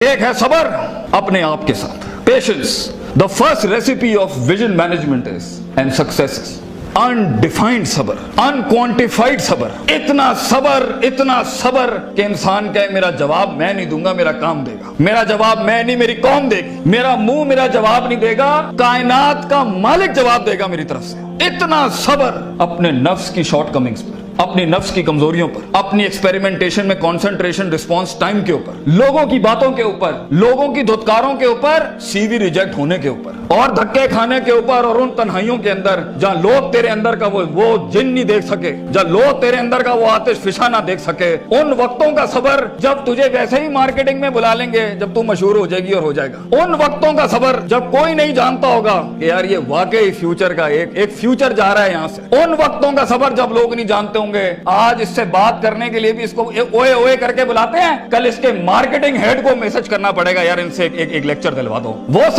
ایک ہے صبر اپنے آپ کے ساتھ, patience. The first recipe of vision management is and success is undefined صبر, unquantified صبر. اتنا صبر کہ انسان کہے میرا جواب میں نہیں دوں گا, میرا کام دے گا. میرا جواب میں نہیں, میری قوم دے گی. میرا منہ میرا جواب نہیں دے گا, کائنات کا مالک جواب دے گا میری طرف سے. اتنا صبر اپنے نفس کی شارٹ کمنگز پر, اپنی نفس کی کمزوریوں پر, اپنی ایکسپیریمنٹیشن میں کنسنٹریشن رسپانس ٹائم کے اوپر, لوگوں کی باتوں کے اوپر, لوگوں کی دھتکاروں کے اوپر, سی وی ریجیکٹ ہونے کے اوپر, اور دھکے کھانے کے اوپر, اور ان تنہائیوں کے اندر جہاں لوگ تیرے اندر کا وہ جن نہیں دیکھ سکے, جہاں لوگ تیرے اندر کا وہ آتش فشاں نہ دیکھ سکے. ان وقتوں کا صبر جب تجھے ویسے ہی مارکیٹنگ میں بلا لیں گے جب تو مشہور ہو جائے گی اور ہو جائے گا. ان وقتوں کا صبر جب کوئی نہیں جانتا ہوگا کہ یار یہ واقعی فیوچر کا ایک فیوچر جا رہا ہے یہاں سے. ان وقتوں کا صبر جب لوگ نہیں جانتے ہوں گے. آج اس سے بات کرنے کے لیے بھی اس کو اوئے اوئے کر کے بلاتے ہیں, کل اس کے مارکیٹنگ ہیڈ کو میسج کرنا پڑے گا یار ان سے ایک لیکچر دلوا دو. وہ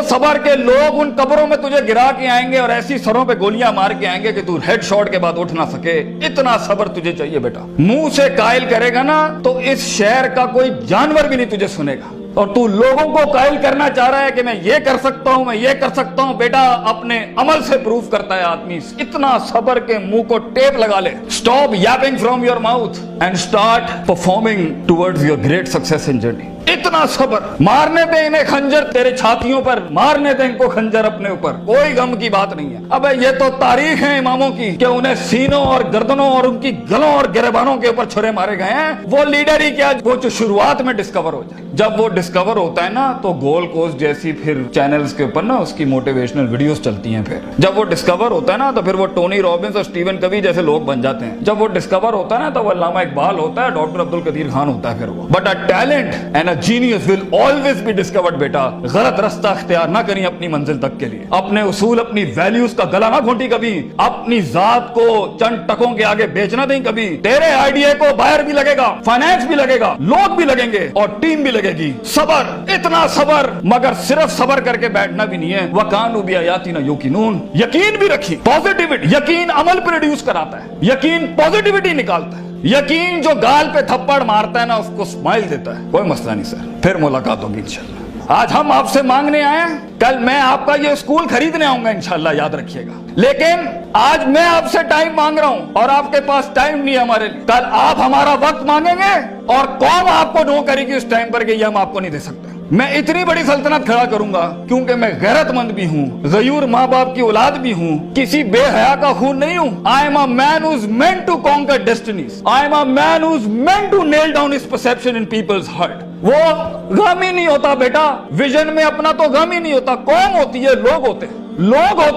صبر کے لوگ ان قبروں میں تجھے گرا کے آئیں گے اور ایسی سروں پہ گولیاں مار کے آئیں گے کہ تو ہیڈ شاٹ کے بعد اٹھ نہ سکے. اتنا صبر تجھے چاہیے بیٹا. منہ سے قائل کرے گا نا تو اس شہر کا کوئی جانور بھی نہیں تجھے سنے گا, اور تو لوگوں کو قائل کرنا چاہ رہا ہے کہ میں یہ کر سکتا ہوں, میں یہ کر سکتا ہوں. بیٹا اپنے عمل سے پروف کرتا ہے آدمی. اتنا صبر کے منہ کو ٹیپ لگا لے. Stop yapping from your mouth and start performing towards your great success in journey. اتنا صبر. مارنے دے انہیں خنجر تیرے چھاتیوں پر, مارنے دے ان کو خنجر اپنے اوپر, کوئی غم کی بات نہیں ہے. ابے یہ تو تاریخ ہے اماموں کی کہ انہیں سینوں اور گردنوں اور ان کی گلوں اور گریبانوں کے اوپر چھرے مارے گئے ہیں. وہ لیڈر ہی کیا وہ جو شروعات میں ڈسکور ہو جائے. جب وہ ڈسکور ہوتا ہے نا تو گول کوسٹ جیسی پھر چینلز کے اوپر نا اس کی موٹیویشنل ویڈیوز چلتی ہیں. پھر جب وہ ڈسکور ہوتا ہے نا تو پھر وہ ٹونی رابنس اور سٹیون کوی جیسے لوگ بن جاتے ہیں. جب وہ ڈسکور ہوتا ہے نا تو وہ علامہ اقبال ہوتا ہے, ڈاکٹر عبد القدیر خان ہوتا ہے. پھر وہ but a talent and a genius will always be discovered. بیٹا غلط رستہ اختیار نہ کریں اپنی منزل تک کے لیے. اپنے اصول اپنی ویلیوز کا گلا نہ گھونٹی کبھی. اپنی ذات کو چند ٹکوں کے آگے بیچنا دیں کبھی. تیرے آئیڈیا کو بائر بھی لگے گا, فائنانس بھی لگے گا, لوگ بھی لگیں گے اور ٹیم بھی لگے گی. صبر, اتنا صبر. مگر صرف صبر کر کے بیٹھنا بھی نہیں ہے. وَكَانُوا بِآيَاتِنَا يُوقِنُونَ. یقین بھی رکھی. پازیٹیوٹی, یقین عمل پروڈیوس کراتا ہے. یقین پازیٹیوٹی نکالتا ہے. یقین جو گال پہ تھپڑ مارتا ہے نا اس کو اسمائل دیتا ہے. کوئی مسئلہ نہیں سر, پھر ملاقات ہوگی انشاءاللہ. آج ہم آپ سے مانگنے آئے ہیں, کل میں آپ کا یہ اسکول خریدنے آؤں گا انشاءاللہ, یاد رکھیے گا. لیکن آج میں آپ سے ٹائم مانگ رہا ہوں اور آپ کے پاس ٹائم نہیں ہے ہمارے لیے. کل آپ ہمارا وقت مانگیں گے اور قوم آپ کو نو کرے گی اس ٹائم پر کہ یہ ہم آپ کو نہیں دے سکتے. میں اتنی بڑی سلطنت کھڑا کروں گا کیونکہ میں غیرت مند بھی ہوں, غیور ماں باپ کی اولاد بھی ہوں, کسی بے حیا کا خون نہیں ہوں. I am a man who's meant to conquer destinies. I am a man who's meant to nail down his perception in people's heart. وہ غم ہی نہیں ہوتا بیٹا, ویژن میں اپنا تو غم ہی نہیں ہوتا. قوم ہوتی ہے, لوگ ہوتے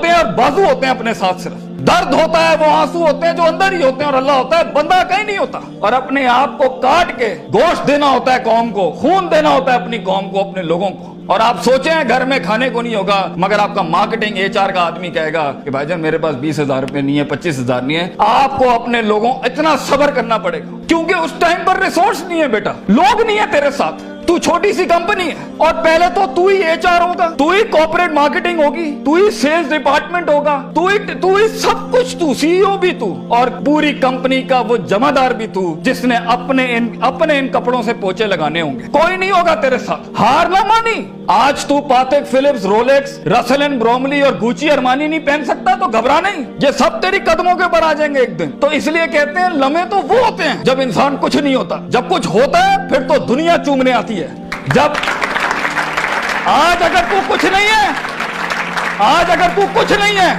ہیں اور بازو ہوتے ہیں اپنے ساتھ. صرف درد ہوتا ہے, وہ آنسو ہوتے ہیں جو اندر ہی ہوتے ہیں, اور اللہ ہوتا ہے بندہ کہیں نہیں ہوتا. اور اپنے آپ کو کاٹ کے گوشت دینا ہوتا ہے قوم کو, خون دینا ہوتا ہے اپنی قوم کو, اپنے لوگوں کو. اور آپ سوچیں گھر میں کھانے کو نہیں ہوگا مگر آپ کا مارکیٹنگ HR کا آدمی کہے گا کہ بھائی جان میرے پاس 20,000 روپے نہیں ہے, 25,000 نہیں ہے. آپ کو اپنے لوگوں اتنا صبر کرنا پڑے گا کیونکہ اس ٹائم پر ریسورس نہیں ہے بیٹا, لوگ نہیں ہے تیرے ساتھ. تو چھوٹی سی کمپنی ہے اور پہلے تو ہی HR ہوگا, تو ہی کارپوریٹ مارکیٹنگ ہوگی, تو ہی سیلز ڈپارٹمنٹ ہوگا, تو ہی سب کچھ, تو CEO بھی تو, اور پوری کمپنی کا وہ جمع دار بھی تو جس نے اپنے ان کپڑوں سے پوچے لگانے ہوں گے. کوئی نہیں ہوگا تیرے ساتھ. ہار نہ مانی. آج تو پاتک فلپس, رولیکس, رسل اینڈ بروملی اور گوچی ارمانی نہیں پہن سکتا تو گھبرا نہیں, یہ سب تیری قدموں کے اوپر آ جائیں گے ایک دن. تو اس لیے کہتے ہیں لمحے تو وہ ہوتے ہیں جب انسان کچھ نہیں ہوتا, جب کچھ ہوتا ہے پھر تو دنیا چومنے آتی ہے. جب آج اگر تو کچھ نہیں ہے,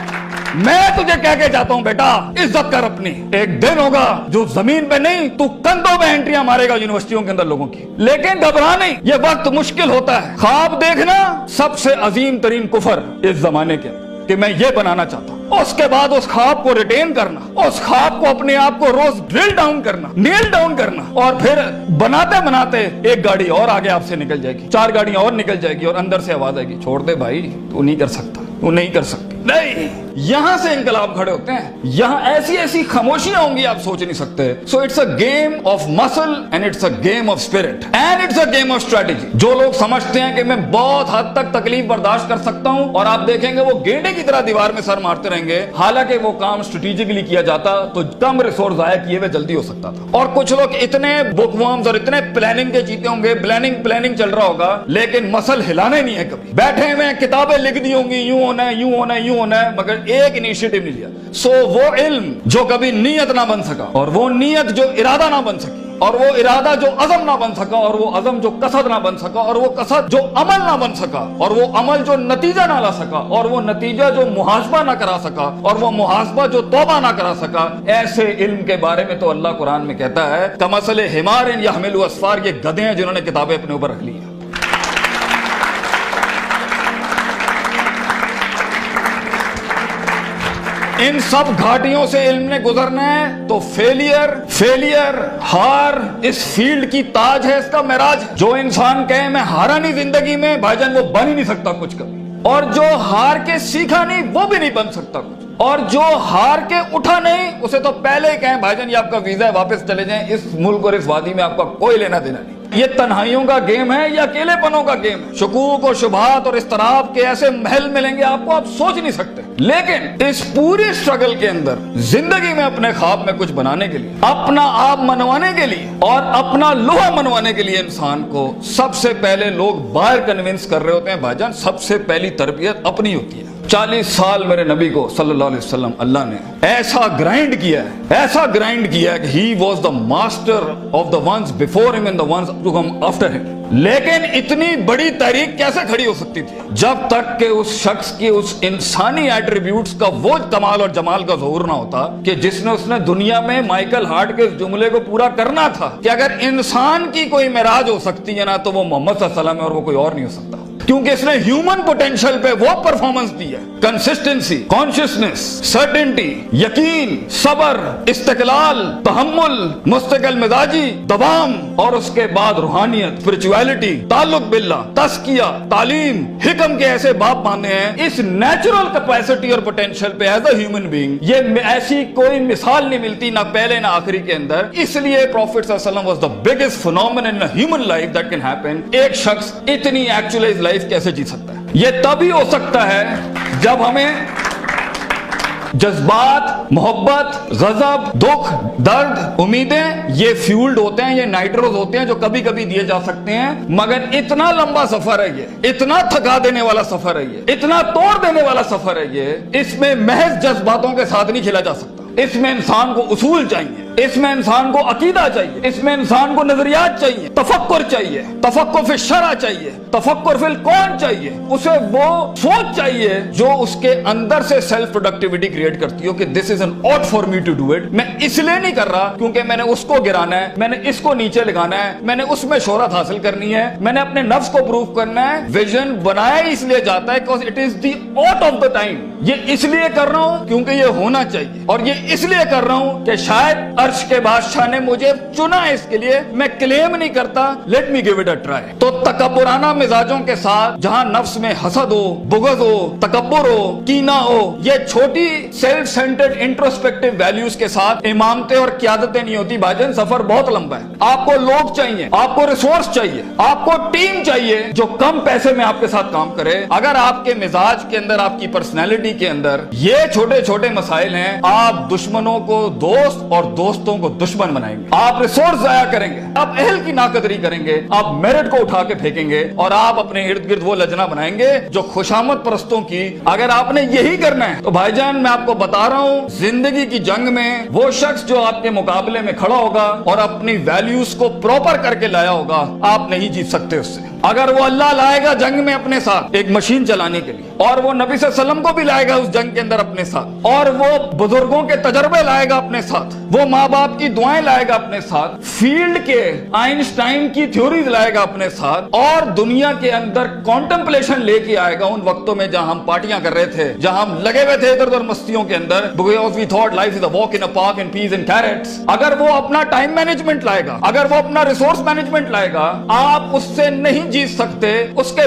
میں تجھے کہہ کے جاتا ہوں بیٹا عزت کر اپنی. ایک دن ہوگا جو زمین پہ نہیں تو کندھوں پہ انٹریاں مارے گا یونیورسٹیوں کے اندر لوگوں کی. لیکن گھبرا نہیں, یہ وقت مشکل ہوتا ہے. خواب دیکھنا سب سے عظیم ترین کفر اس زمانے کے اندر کہ میں یہ بنانا چاہتا ہوں. اس کے بعد اس خواب کو ریٹین کرنا, اس خواب کو اپنے آپ کو روز ڈرل ڈاؤن کرنا, نیل ڈاؤن کرنا, اور پھر بناتے ایک گاڑی اور آگے آپ سے نکل جائے گی, 4 گاڑیاں اور نکل جائے گی, اور اندر سے آواز آئے گی چھوڑ دے بھائی, تو نہیں کر سکتا, تو نہیں کر سکتی. نہیں, یہاں سے انقلاب کھڑے ہوتے ہیں. یہاں ایسی ایسی خاموشیاں ہوں گی آپ سوچ نہیں سکتے. So it's a game of muscle and it's a game of spirit and it's a game of strategy. جو لوگ سمجھتے ہیں کہ میں بہت حد تک تکلیف برداشت کر سکتا ہوں, اور آپ دیکھیں گے وہ گینڈے کی طرح دیوار میں سر مارتے رہیں گے, حالانکہ وہ کام اسٹریٹجکلی کیا جاتا تو کم ریسورس ضائع کیے ہوئے جلدی ہو سکتا تھا. اور کچھ لوگ اتنے بک ورمز اور اتنے پلاننگ کے جیتے ہوں گے, پلاننگ چل رہا ہوگا, لیکن مسل ہلانا ہی نہیں ہے. کبھی بیٹھے ہوئے کتابیں لکھ دی ہوں گی, یوں ہونا ہے, یوں ہونا ہے, یوں ہونا ہے, مگر ایک انیشیٹو نہیں لیا. سو وہ علم جو کبھی نیت نہ بن سکا, اور وہ نیت جو ارادہ نہ بن سکی, اور وہ ارادہ جو عزم نہ بن سکا, اور وہ عزم جو قصد نہ بن سکا, اور وہ قصد جو عمل نہ بن سکا, اور وہ عمل جو نتیجہ نہ لا سکا, اور وہ نتیجہ جو محاسبہ نہ کرا سکا, اور وہ محاسبہ جو توبہ نہ کرا سکا, ایسے علم کے بارے میں تو اللہ قرآن میں کہتا ہے کمثل حمار یحمل اسفار, یہ گدھے ہیں جنہوں نے کتابیں اپنے اوپر رکھ لی ہیں. ان سب گھاٹیوں سے علم نے گزرنا ہے تو فیلئر ہار اس فیلڈ کی تاج ہے, اس کا معراج. جو انسان کہے میں ہارا نہیں زندگی میں, بھائی جان وہ بن ہی نہیں سکتا کچھ کبھی. اور جو ہار کے سیکھا نہیں وہ بھی نہیں بن سکتا کچھ. اور جو ہار کے اٹھا نہیں اسے تو پہلے ہی کہیں بھائی جان یہ آپ کا ویزا ہے, واپس چلے جائیں, اس ملک اور اس وادی میں آپ کا کوئی لینا دینا نہیں. یہ تنہائیوں کا گیم ہے یا اکیلے پنوں کا گیم ہے. شکوک اور شبہات اور اضطراب کے ایسے محل ملیں گے آپ کو, آپ سوچ نہیں سکتے. لیکن اس پوری اسٹرگل کے اندر زندگی میں اپنے خواب میں کچھ بنانے کے لیے, اپنا آپ منوانے کے لیے, اور اپنا لوہا منوانے کے لیے انسان کو سب سے پہلے لوگ باہر کنونس کر رہے ہوتے ہیں. بھائی جان سب سے پہلی تربیت اپنی ہوتی ہے. 40 سال میرے نبی کو صلی اللہ علیہ وسلم اللہ نے ایسا گرائنڈ کیا ہے کہ he was the master of the ones before him and the ones to come after him. لیکن اتنی بڑی تحریک کیسے کھڑی ہو سکتی تھی جب تک کہ اس شخص کی اس انسانی ایٹریبیوٹس کا وہ کمال اور جمال کا ظہور نہ ہوتا کہ جس نے دنیا میں مائیکل ہارٹ کے اس جملے کو پورا کرنا تھا کہ اگر انسان کی کوئی معراج ہو سکتی ہے نا تو وہ محمد صلی اللہ علیہ وسلم ہے, اور وہ کوئی اور نہیں ہو سکتا. کیونکہ اس نے ہیومن پوٹینشل پہ وہ پرفارمنس دی ہے, کنسسٹنسی, کانشیسنس, سرٹنٹی, یقین, صبر, استقلال, تحمل, مستقل مزاجی, دوام, اور اس کے بعد روحانیت, اسپرچویلٹی, تعلق باللہ, تزکیہ, تعلیم, حکم کے ایسے باپ باندھے ہیں. اس نیچرل کیپیسٹی اور پوٹینشل پہ ایز اے ہیومن بینگ یہ ایسی کوئی مثال نہیں ملتی, نہ پہلے نہ آخری کے اندر. اس لیے پروفٹ صلی اللہ علیہ وسلم was the biggest phenomenon in human life that can happen. ایک شخص اتنی ایکچوئلائز لائف کیسے جی سکتا ہے؟ یہ تبھی ہو سکتا ہے جب ہمیں جذبات, محبت, غضب, دکھ, درد, امیدیں یہ فیولڈ ہوتے ہیں, یہ نائٹروز ہوتے ہیں جو کبھی کبھی دیے جا سکتے ہیں. مگر اتنا لمبا سفر ہے یہ, اتنا تھکا دینے والا سفر ہے یہ, اتنا توڑ دینے والا سفر ہے یہ. اس میں محض جذباتوں کے ساتھ نہیں کھیلا جا سکتا. اس میں انسان کو اصول چاہیے, اس میں انسان کو عقیدہ چاہیے, اس میں انسان کو نظریات چاہیے, تفکر چاہیے, تفکر فی الشرع چاہیے, تفکر فی الکون چاہیے. اسے وہ سوچ چاہیے جو اس کے اندر سے سیلف پروڈکٹیوٹی کریٹ کرتی ہو کہ this is an ought for me to do it. میں اس لیے نہیں کر رہا کیونکہ میں نے اس کو گرانا ہے, میں نے اس کو نیچے لگانا ہے, میں نے اس میں شہرت حاصل کرنی ہے, میں نے اپنے نفس کو پروف کرنا ہے. ویژن بنایا اس لیے جاتا ہے because it is the ought of the time. یہ اس لیے کر رہا ہوں کیونکہ یہ ہونا چاہیے, اور یہ اس لیے کر رہا ہوں کہ شاید عرش کے بادشاہ نے مجھے چنا ہے اس کے لیے. میں کلیم نہیں کرتا, let me give it a try. تو تکبرانہ مزاجوں کے ساتھ جہاں نفس میں حسد ہو, بغض ہو, تکبر ہو, کینہ ہو, یہ چھوٹی سیلف سینٹرڈ انٹروسپیکٹیو ویلیوز کے ساتھ امامتیں اور قیادتیں نہیں ہوتی. بھائی جان سفر بہت لمبا ہے. آپ کو لوگ چاہیے, آپ کو ریسورس چاہیے, آپ کو ٹیم چاہیے جو کم پیسے میں آپ کے ساتھ کام کرے. اگر آپ کے مزاج کے اندر, آپ کی پرسنالٹی کے اندر یہ چھوٹے چھوٹے مسائل ہیں, آپ دشمنوں کو دوست اور دوستوں کو دشمن بنائیں گے. آپ ریسورس ضائع کریں گے, آپ اہل کی ناقدری کریں گے, آپ میرٹ کو اٹھا کے پھینکیں گے, اور آپ اپنے ارد گرد وہ لجنا بنائیں گے جو خوشامد پرستوں کی. اگر آپ نے یہی کرنا ہے تو بھائی جان میں آپ کو بتا رہا ہوں, زندگی کی جنگ میں وہ شخص جو آپ کے مقابلے میں کھڑا ہوگا اور اپنی ویلیوز کو پراپر کر کے لایا ہوگا, آپ نہیں جیت سکتے اس سے. اگر وہ اللہ لائے گا جنگ میں اپنے ساتھ ایک مشین چلانے کے لیے, اور وہ نبی صلی اللہ علیہ وسلم کو بھی لائے گا اس جنگ کے اندر اپنے ساتھ, اور وہ بزرگوں کے تجربے لائے گا اپنے ساتھ, وہ ماں باپ کی دعائیں لائے گا اپنے ساتھ, فیلڈ کے آئنسٹائن کی تھیوریز لائے گا اپنے ساتھ, اور دنیا کے اندر کانٹمپلیشن لے کے آئے گا ان وقتوں میں جہاں ہم پارٹیاں کر رہے تھے, جہاں ہم لگے ہوئے تھے ادھر ادھر مستیوں کے اندر, because we thought life is a walk in a park and peas and carrots. اگر وہ اپنا ٹائم مینجمنٹ لائے گا, اگر وہ اپنا ریسورس مینجمنٹ لائے گا, آپ اس سے نہیں جیت سکتے. اس کے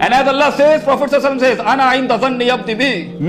And as Allah says, Prophet sallallahu alaihi wasallam says, "Ana inda dhanni abdi bi."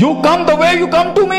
You come the way you come to me